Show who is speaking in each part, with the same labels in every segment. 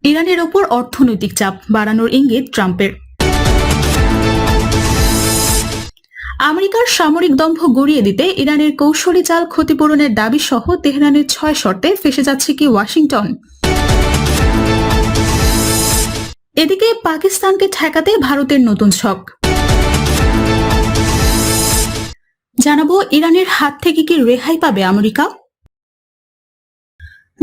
Speaker 1: ইরানের ওপর অর্থনৈতিক চাপ বাড়ানোর ইঙ্গিত ট্রাম্পের। আমেরিকার সামরিক দম্ভ গড়িয়ে দিতে ইরানের কৌশলী চাল ক্ষতিপূরণের দাবি সহ তেহরানের 6 শর্তে ফেঁসে যাচ্ছে কি ওয়াশিংটন। এদিকে পাকিস্তানকে ঠেকাতে ভারতের নতুন ছক। জানাবো ইরানের হাত থেকে কি রেহাই পাবে আমেরিকা।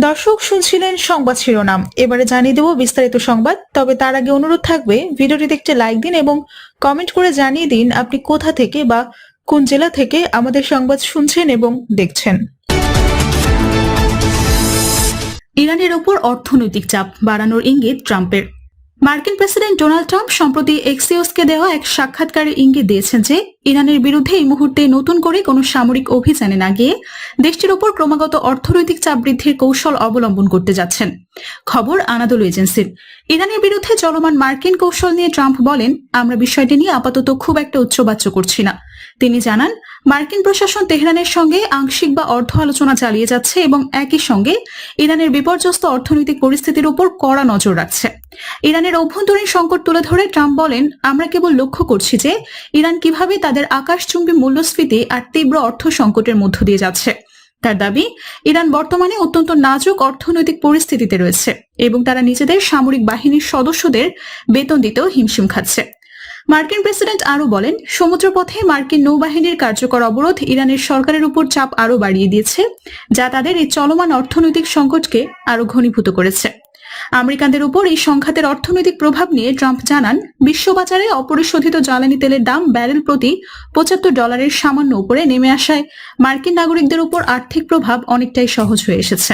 Speaker 1: দর্শক শুনছিলেন সংবাদ শিরোনাম, এবারে জানিয়ে দেব বিস্তারিত সংবাদ। তবে তার আগে অনুরোধ থাকবে ভিডিওটিতে একটি লাইক দিন এবং কমেন্ট করে জানিয়ে দিন আপনি কোথা থেকে বা কোন জেলা থেকে আমাদের সংবাদ শুনছেন এবং দেখছেন। ইরানের ওপর অর্থনৈতিক চাপ বাড়ানোর ইঙ্গিত ট্রাম্পের। মার্কিন প্রেসিডেন্ট ডোনাল্ড ট্রাম্প সম্প্রতি এক্সিওসকে দেওয়া এক সাক্ষাৎকারে ইঙ্গিত দিয়েছেন যে ইরানের বিরুদ্ধে এই মুহূর্তে নতুন করে কোনো সামরিক অভিযানে না গিয়ে দেশটির ওপর ক্রমাগত অর্থনৈতিক চাপ বৃদ্ধির কৌশল অবলম্বন করতে যাচ্ছেন। খবর আনাদোলু এজেন্সির। ইরানের বিরুদ্ধে চলমান মার্কিন কৌশল নিয়ে ট্রাম্প বলেন, আমরা বিষয়টি নিয়ে আপাতত খুব একটা উচ্চবাচ্য করছি না। তিনি জানান, মার্কিন প্রশাসন তেহরানের সঙ্গে আংশিক বা অর্ধ আলোচনা চালিয়ে যাচ্ছে এবং একই সঙ্গে ইরানের বিপর্যস্ত অর্থনৈতিক পরিস্থিতির উপর কড়া নজর রাখছে। ইরানের অভ্যন্তরীণ সংকট তুলে ধরে ট্রাম্প বলেন, আমরা কেবল লক্ষ্য করছি যে ইরান কিভাবে তাদের আকাশচুম্বী মূল্যস্ফীতি আর তীব্র অর্থ সংকটের মধ্য দিয়ে যাচ্ছে। তার দাবি, ইরান বর্তমানে অত্যন্ত নাজুক অর্থনৈতিক পরিস্থিতিতে রয়েছে এবং তারা নিজেদের সামরিক বাহিনীর সদস্যদের বেতন দিতেও হিমশিম খাচ্ছে। মার্কিন প্রেসিডেন্ট আরও বলেন, সমুদ্রপথে মার্কিন নৌবাহিনীর কার্যকর অবরোধ ইরানের সরকারের উপর চাপ আরও বাড়িয়ে দিয়েছে, যা তাদের এই চলমান অর্থনৈতিক সংকটকে আরও ঘনীভূত করেছে। আমেরিকানদের উপর এই সংঘাতের অর্থনৈতিক প্রভাব নিয়ে ট্রাম্প জানান, বিশ্ববাজারে অপরিশোধিত জ্বালানি তেলের দাম ব্যারেল প্রতি $75 সামান্য উপরে নেমে আসায় মার্কিন নাগরিকদের উপর আর্থিক প্রভাব অনেকটাই সহজ হয়ে এসেছে।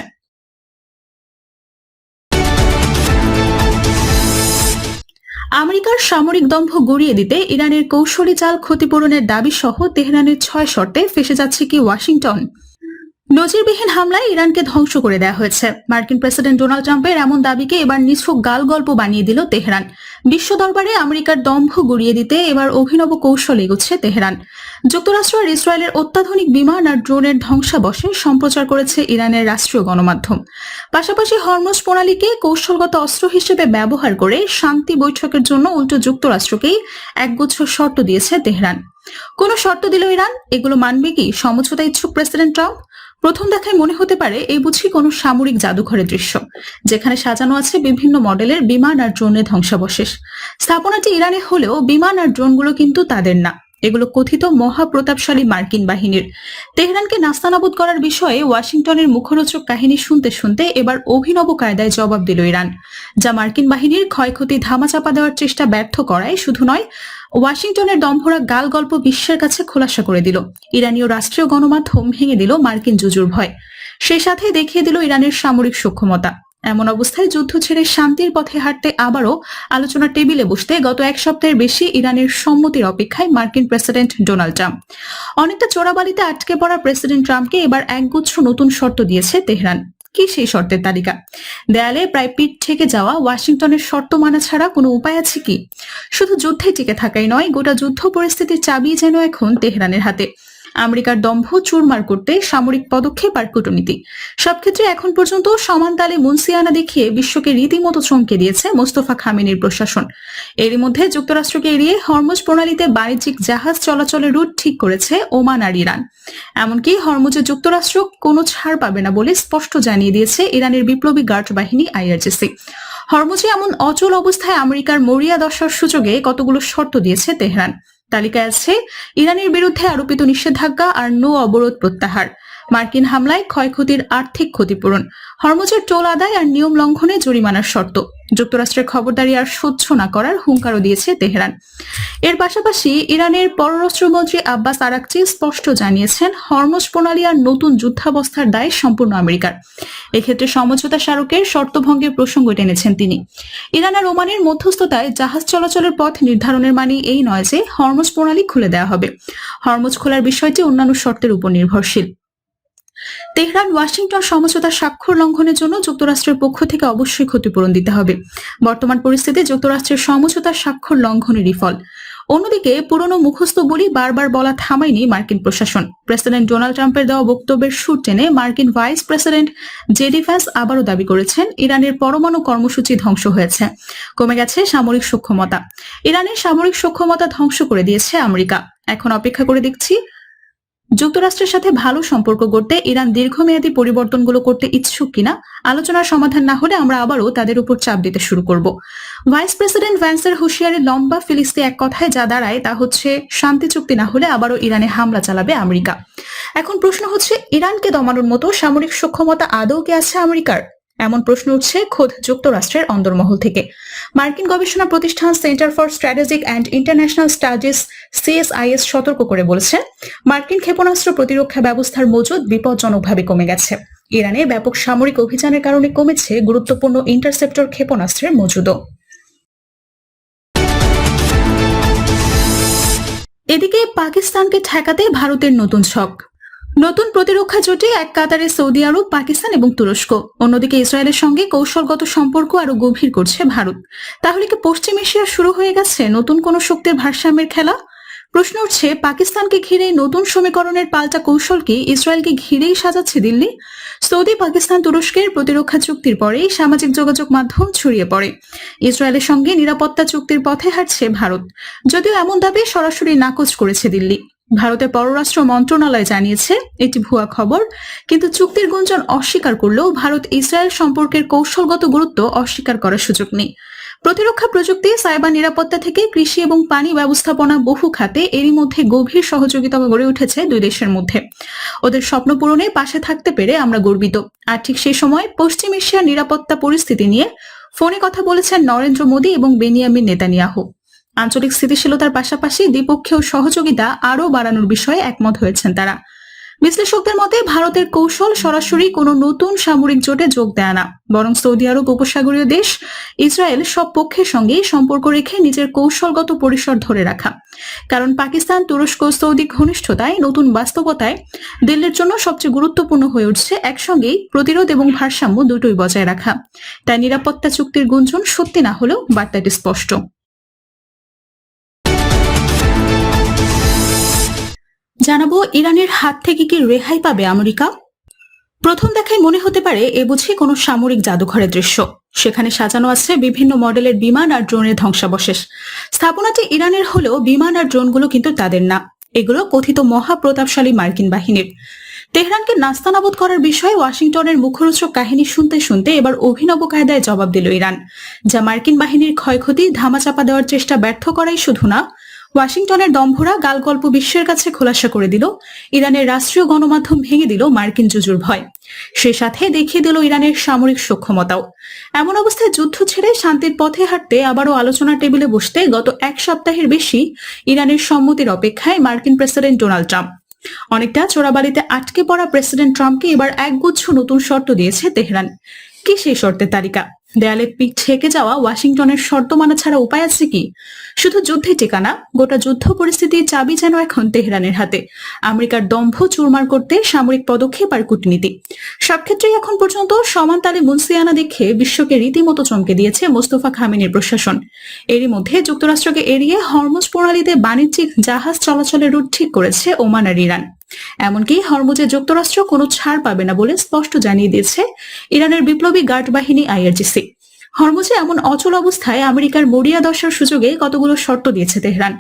Speaker 1: আমেরিকার সামরিক দম্ভ গড়িয়ে দিতে ইরানের কৌশলী চাল ক্ষতিপূরণের দাবি সহ তেহরানের 6 শর্তে ফেঁসে যাচ্ছে কি ওয়াশিংটন। নজিরবিহীন হামলায় ইরানকে ধ্বংস করে দেওয়া হয়েছে। মার্কিন প্রেসিডেন্ট ডোনাল্ড ট্রাম্পের এমন দাবিকে এবার নিছক গাল গল্প বানিয়ে দিল তেহরান। বিশ্ব দরবারে আমেরিকার দম্ভ গড়িয়ে দিতে এবার অভিনব কৌশল এগোচ্ছে তেহরান। যুক্তরাষ্ট্র আর ইসরায়েলের অত্যাধুনিক বিমান আর ড্রোনের ধ্বংসাবশেষ সম্প্রচার করেছে ইরানের রাষ্ট্রীয় গণমাধ্যম। পাশাপাশি হরমুজ প্রণালীকে কৌশলগত অস্ত্র হিসেবে ব্যবহার করে শান্তি বৈঠকের জন্য উল্টো যুক্তরাষ্ট্রকেই একগুচ্ছ শর্ত দিয়েছে তেহরান। কোন শর্ত দিল ইরান? এগুলো মানবে কি সমঝোতা ইচ্ছুক প্রেসিডেন্ট ট্রাম্প? প্রথম দেখায় মনে হতে পারে এই বুঝি কোনো সামরিক জাদুঘরের দৃশ্য, যেখানে সাজানো আছে বিভিন্ন মডেলের বিমান আর ড্রোনের ধ্বংসাবশেষ। স্থাপনাটি ইরানে হলেও বিমান আর ড্রোনগুলো কিন্তু তাদের না, এগুলো কথিত মহাপ্রতাপশালী মার্কিন বাহিনীর। তেহরানকে নাস্তানাবুদ করার বিষয়ে ওয়াশিংটনের মুখরোচক কাহিনী শুনতে শুনতে এবার অভিনব কায়দায় জবাব দিল ইরান, যা মার্কিন বাহিনীর ক্ষয়ক্ষতি ধামাচাপা দেওয়ার চেষ্টা ব্যর্থ করায় শুধু নয়, ওয়াশিংটনের দম্ভরা গাল গল্প বিশ্বের কাছে খোলাসা করে দিল। ইরানীয় রাষ্ট্রীয় গণমাধ্যম ভেঙে দিল মার্কিন জুজুর ভয়, সেই সাথে দেখিয়ে দিল ইরানের সামরিক সক্ষমতা। এমন অবস্থায় যুদ্ধ ছেড়ে শান্তির পথে হাঁটতে আবারও আলোচনার টেবিলে বসতে গত এক সপ্তাহের বেশি ইরানের সম্মতির অপেক্ষায় মার্কিন প্রেসিডেন্ট ডোনাল্ড ট্রাম্প। অনেকটা চোরাবালিতে আটকে পড়া প্রেসিডেন্ট ট্রাম্পকে এবার একগুচ্ছ নতুন শর্ত দিয়েছে তেহরান। কি সেই শর্তের তালিকা? দেয়ালে প্রায় পিঠ ঠেকে যাওয়া ওয়াশিংটনের শর্ত মানা ছাড়া কোনো উপায় আছে কি? শুধু যুদ্ধে টিকে থাকাই নয়, গোটা যুদ্ধ পরিস্থিতির চাবি যেন এখন তেহরানের হাতে। আমেরিকার দম্ভ চুরমার করতে সামরিক পদক্ষেপ আর কূটনীতি, সব ক্ষেত্রে এখন পর্যন্ত সমান তালে মুনসিয়ানা দেখিয়ে বিশ্বকে রীতিমতো চমকে দিয়েছে মোস্তফা খামেনির প্রশাসন। এরই মধ্যে যুক্তরাষ্ট্রকে এড়িয়ে হরমুজ প্রণালীতে বাণিজ্যিক জাহাজ চলাচলের রুট ঠিক করেছে ওমান আর ইরান। এমনকি হরমুজে যুক্তরাষ্ট্র কোনো ছাড় পাবে না বলে স্পষ্ট জানিয়ে দিয়েছে ইরানের বিপ্লবী গার্ড বাহিনী IRGC। হরমুজে এমন অচল অবস্থায় আমেরিকার মরিয়া দশার সুযোগে কতগুলো শর্ত দিয়েছে তেহরান। তালিকায় আছে ইরানের বিরুদ্ধে আরোপিত নিষেধাজ্ঞা আর নৌ অবরোধ প্রত্যাহার, মার্কিন হামলায় ক্ষয়ক্ষতির আর্থিক ক্ষতিপূরণ, হরমুজের টোল আদায় আর নিয়ম লঙ্ঘনে জরিমানার শর্ত, যুক্তরাষ্ট্রের খবরদারি আর সহ্য না করার হুঙ্কারও দিয়েছে তেহরান। এর পাশাপাশি ইরানের পররাষ্ট্রমন্ত্রী আব্বাস আরাকচি স্পষ্ট জানিয়েছেন, হরমুজ প্রণালী আর নতুন যুদ্ধাবস্থার দায় সম্পূর্ণ আমেরিকার। এক্ষেত্রে সমঝোতা স্মারকের শর্তভঙ্গের প্রসঙ্গ টেনেছেন তিনি। ইরান আর ওমানের মধ্যস্থতায় জাহাজ চলাচলের পথ নির্ধারণের মানে এই নয় যে হরমুজ প্রণালী খুলে দেওয়া হবে। হরমুজ খোলার বিষয়টি অন্যান্য শর্তের উপর নির্ভরশীল। তেহরান ওয়াশিংটন সমঝোতার স্বাক্ষর লঙ্ঘনের জন্য যুক্তরাষ্ট্রের পক্ষ থেকে অবশ্যই ক্ষতিপূরণ দিতে হবে। বর্তমান পরিস্থিতি যুক্তরাষ্ট্রের সমঝোতার স্বাক্ষর লঙ্ঘনেরই ফল। অন্যদিকে পুরনো মুখস্থ বলি বারবার বলা থামায়নি মার্কিন প্রশাসন। প্রেসিডেন্ট ডোনাল্ড ট্রাম্পের দেওয়া বক্তব্যের সুর টেনে মার্কিন ভাইস প্রেসিডেন্ট জেডি ভ্যান্স আবারও দাবি করেছেন ইরানের পরমাণু কর্মসূচি ধ্বংস হয়েছে, কমে গেছে সামরিক সক্ষমতা। ইরানের সামরিক সক্ষমতা ধ্বংস করে দিয়েছে আমেরিকা। এখন অপেক্ষা করে দেখছি যুক্তরাষ্ট্রের সাথে ভালো সম্পর্ক গড়তে ইরান দীর্ঘমেয়াদী পরিবর্তনগুলো করতে ইচ্ছুক কিনা। আলোচনার সমাধান না হলে আমরা আবারও তাদের উপর চাপ দিতে শুরু করব। ভাইস প্রেসিডেন্ট ভ্যান্সের হুঁশিয়ারি লম্বা ফিলিস্তি এক কথায় যা দাঁড়ায় তা হচ্ছে শান্তি চুক্তি না হলে আবারও ইরানে হামলা চালাবে আমেরিকা। এখন প্রশ্ন হচ্ছে, ইরানকে দমানোর মতো সামরিক সক্ষমতা আদৌ কি আছে আমেরিকার? এমন প্রশ্ন উঠছে খোদ যুক্তরাষ্ট্রের অন্দরমহল থেকে। মার্কিন গবেষণা প্রতিষ্ঠান centre for strategic and international studies CSIS সতর্ক করে বলেছে, মার্কিন ক্ষেপণাস্ত্র প্রতিরক্ষা ব্যবস্থার মজুদ বিপজ্জনকভাবে কমে গেছে। ইরানে ব্যাপক সামরিক অভিযানের কারণে কমেছে গুরুত্বপূর্ণ ইন্টারসেপ্টর ক্ষেপণাস্ত্রের মজুদও। এদিকে পাকিস্তানকে ঠেকাতে ভারতের নতুন ছক। নতুন প্রতিরক্ষা জোটে এক কাতারে সৌদি আরব, পাকিস্তান এবং তুরস্ক। অন্যদিকে ইসরায়েলের সঙ্গে কৌশলগত সম্পর্ক আরো গভীর করছে ভারত। তাহলে কি পশ্চিম এশিয়া শুরু হয়ে গেছে নতুন কোন শক্তির ভারসাম্যের খেলা? প্রশ্ন উঠছে, পাকিস্তানকে ঘিরে নতুন সমীকরণের পাল্টা কৌশল কি ইসরায়েলকে ঘিরেই সাজাচ্ছে দিল্লি? সৌদি, পাকিস্তান, তুরস্কের প্রতিরক্ষা চুক্তির পরেই সামাজিক যোগাযোগ মাধ্যম ছড়িয়ে পড়ে ইসরায়েলের সঙ্গে নিরাপত্তা চুক্তির পথে হাঁটছে ভারত। যদিও এমন দাবি সরাসরি নাকচ করেছে দিল্লি। ভারতের পররাষ্ট্র মন্ত্রণালয় জানিয়েছে এটি ভুয়া খবর, কিন্তু চুক্তির গুঞ্জন অস্বীকার করলেও ভারত ইসরায়েল সম্পর্কের কৌশলগত গুরুত্ব অস্বীকার করার সুযোগ নেই। প্রতিরক্ষা প্রযুক্তি, সাইবার নিরাপত্তা থেকে কৃষি এবং পানি ব্যবস্থাপনা বহু খাতে এরই মধ্যে গভীর সহযোগিতা গড়ে উঠেছে দুই দেশের মধ্যে। ওদের স্বপ্ন পূরণে পাশে থাকতে পেরে আমরা গর্বিত। আর ঠিক সেই সময় পশ্চিম এশিয়ার নিরাপত্তা পরিস্থিতি নিয়ে ফোনে কথা বলেছেন নরেন্দ্র মোদী এবং বেনিয়ামিন নেতানিয়াহু। আঞ্চলিক স্থিতিশীলতার পাশাপাশি দ্বিপক্ষীয় সহযোগিতা আরও বাড়ানোর বিষয়ে একমত হয়েছেন তারা। বিশ্লেষকদের মতে ভারতের কৌশল সরাসরি কোনো নতুন সামরিক জোটে যোগ দেয় না, বরং সৌদি আরব, উপসাগরীয় দেশ, ইসরায়েল সব পক্ষের সঙ্গেই সম্পর্ক রেখে নিজের কৌশলগত পরিসর ধরে রাখা। কারণ পাকিস্তান, তুরস্ক, সৌদি ঘনিষ্ঠতায় নতুন বাস্তবতায় দিল্লির জন্য সবচেয়ে গুরুত্বপূর্ণ হয়ে উঠছে একসঙ্গেই প্রতিরোধ এবং ভারসাম্য দুটোই বজায় রাখা। তাই নিরাপত্তা চুক্তির গুঞ্জন সত্যি না হলেও বার্তাটি স্পষ্ট। জানাবো ইরানের হাত থেকে কি রেহাই পাবে আমেরিকা? প্রথম দেখায় মনে হতে পারে এ বুঝি কোনো সামরিক জাদুঘরের দৃশ্য। সেখানে সাজানো আছে বিভিন্ন মডেলের বিমান আর ড্রোনের ধ্বংসাবশেষ। স্থাপনাটি ইরানের হলেও বিমান আর ড্রোনগুলো কিন্তু তাদের না, এগুলো কথিত মহাপ্রতাপশালী মার্কিন বাহিনীর। তেহরানকে নাস্তানাবুদ করার বিষয়ে ওয়াশিংটনের মুখরোচক কাহিনী শুনতে শুনতে এবার অভিনব কায়দায় জবাব দিল ইরান, যা মার্কিন বাহিনীর ক্ষয়ক্ষতি ধামাচাপা দেওয়ার চেষ্টা ব্যর্থ করাই শুধু না, ওয়াশিংটনের দম্ভরা গালগল্প বিশ্বের কাছে খোলাসা করে দিল ইরানের রাষ্ট্রীয় গণমাধ্যম, ভেঙে দিল মার্কিন জুজুর ভয়, সে সাথে দেখিয়ে দিল ইরানের সামরিক সক্ষমতাও। এমন অবস্থায় যুদ্ধ ছেড়ে শান্তির পথে হাঁটতে আবারও আলোচনার টেবিলে বসতে গত এক সপ্তাহের বেশি ইরানের সম্মতির অপেক্ষায় মার্কিন প্রেসিডেন্ট ডোনাল্ড ট্রাম্প। অনেকটা চোরাবালিতে আটকে পড়া প্রেসিডেন্ট ট্রাম্পকে এবার একগুচ্ছ নতুন শর্ত দিয়েছে তেহরান। কি সেই শর্তের তালিকা? দেয়ালে পিঠ ঠেকে যাওয়া ওয়াশিংটনের শর্ত মানা ছাড়া উপায় আছে কি? শুধু যুদ্ধে টেকানা, গোটা যুদ্ধ পরিস্থিতির চাবি যেন এখন তেহরানের হাতে। আমেরিকার দম্ভ চুরমার করতে সামরিক পদক্ষেপ আর কূটনীতি, সব ক্ষেত্রেই এখন পর্যন্ত সমান তালে মুনসিয়ানা দেখে বিশ্বকে রীতিমতো চমকে দিয়েছে মোস্তফা খামেনির প্রশাসন। এরই মধ্যে যুক্তরাষ্ট্রকে এড়িয়ে হরমুজ প্রণালীতে বাণিজ্যিক জাহাজ চলাচলের রুট ঠিক করেছে ওমান আর ইরান। এমনকি হরমুজে যুক্তরাষ্ট্র কোনো ছাড় পাবে না বলে স্পষ্ট জানিয়ে দিয়েছে ইরানের বিপ্লবী গার্ড বাহিনী আইআরজিসি। হরমুজে এমন অচল অবস্থায় আমেরিকার মরিয়া দশার সুযোগে কতগুলো শর্ত দিয়েছে তেহরান।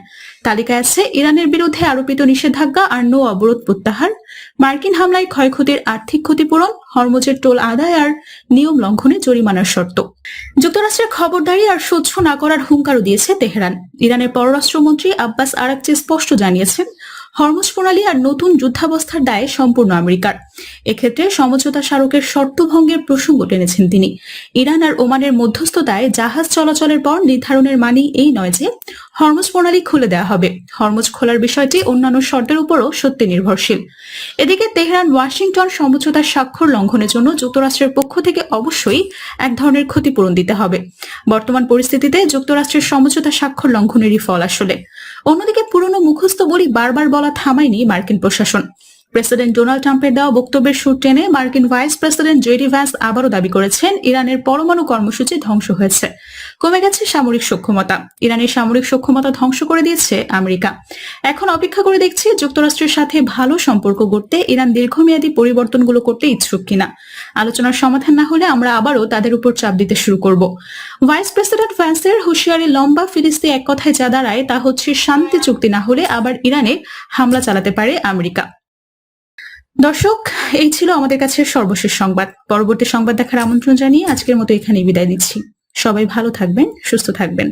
Speaker 1: তালিকায় আছে ইরানের বিরুদ্ধে আরোপিত নিষেধাজ্ঞা আর নৌ অবরোধ প্রত্যাহার, মার্কিন হামলায় ক্ষয়ক্ষতির আর্থিক ক্ষতিপূরণ, হরমুজের টোল আদায় আর নিয়ম লঙ্ঘনে জরিমানার শর্ত। যুক্তরাষ্ট্রের খবরদারি আর সহ্য না করার হুঙ্কারও দিয়েছে তেহরান। ইরানের পররাষ্ট্রমন্ত্রী আব্বাস আরাকচি স্পষ্ট জানিয়েছেন, হরমুজ প্রণালী আর নতুন যুদ্ধাবস্থার দায়ে সম্পূর্ণ আমেরিকার। এক্ষেত্রে সমঝোতা স্মারকের শর্ত ভঙ্গের প্রসঙ্গ টেনেছেন তিনি। ইরান আর ওমানের মধ্যস্থতায় জাহাজ চলাচলের পর নির্ধারণের মানে এই নয় যে হরমুজ প্রণালী খুলে দেওয়া হবে। হরমুজ খোলার বিষয়টি অন্যান্য শর্তের উপরও সত্যি নির্ভরশীল। এদিকে তেহরান ওয়াশিংটন সমঝোতার স্বাক্ষর লঙ্ঘনের জন্য যুক্তরাষ্ট্রের পক্ষ থেকে অবশ্যই এক ধরনের ক্ষতিপূরণ দিতে হবে। বর্তমান পরিস্থিতিতে যুক্তরাষ্ট্রের সমঝোতা স্বাক্ষর লঙ্ঘনেরই ফল আসলে। অন্যদিকে পুরনো মুখস্থ বলি বারবার বলা থামায়নি মার্কিন প্রশাসন। প্রেসিডেন্ট ডোনাল্ড ট্রাম্পের দেওয়া বক্তব্যের সুর টেনে মার্কিন ভাইস প্রেসিডেন্ট জেডি ভ্যান্স আবারও দাবি করেছেন ইরানের পরমাণু কর্মসূচি ধ্বংস হয়েছে। কমে গেছে সামরিক সক্ষমতা। ইরানের সামরিক সক্ষমতা ধ্বংস করে দিয়েছে আমেরিকা। এখন অপেক্ষা করে দেখছি যুক্তরাষ্ট্রের সাথে ভালো সম্পর্ক গড়তে ইরান দীর্ঘমেয়াদী পরিবর্তনগুলো করতে ইচ্ছুক কিনা। আলোচনার সমাধান না হলে আমরা আবারও তাদের উপর চাপ দিতে শুরু করব। ভাইস প্রেসিডেন্ট ভ্যান্সের হুঁশিয়ারি লম্বা ফিরিস্তি এক কথায় যা দাঁড়ায় তা হচ্ছে শান্তি চুক্তি না হলে আবার ইরানে হামলা চালাতে পারে আমেরিকা। দর্শক, এই ছিল আমাদের কাছে সর্বশেষ সংবাদ। পরবর্তী সংবাদ দেখার আমন্ত্রণ জানিয়ে আজকের মতো এখানেই বিদায় নিচ্ছি। সবাই ভালো থাকবেন, সুস্থ থাকবেন।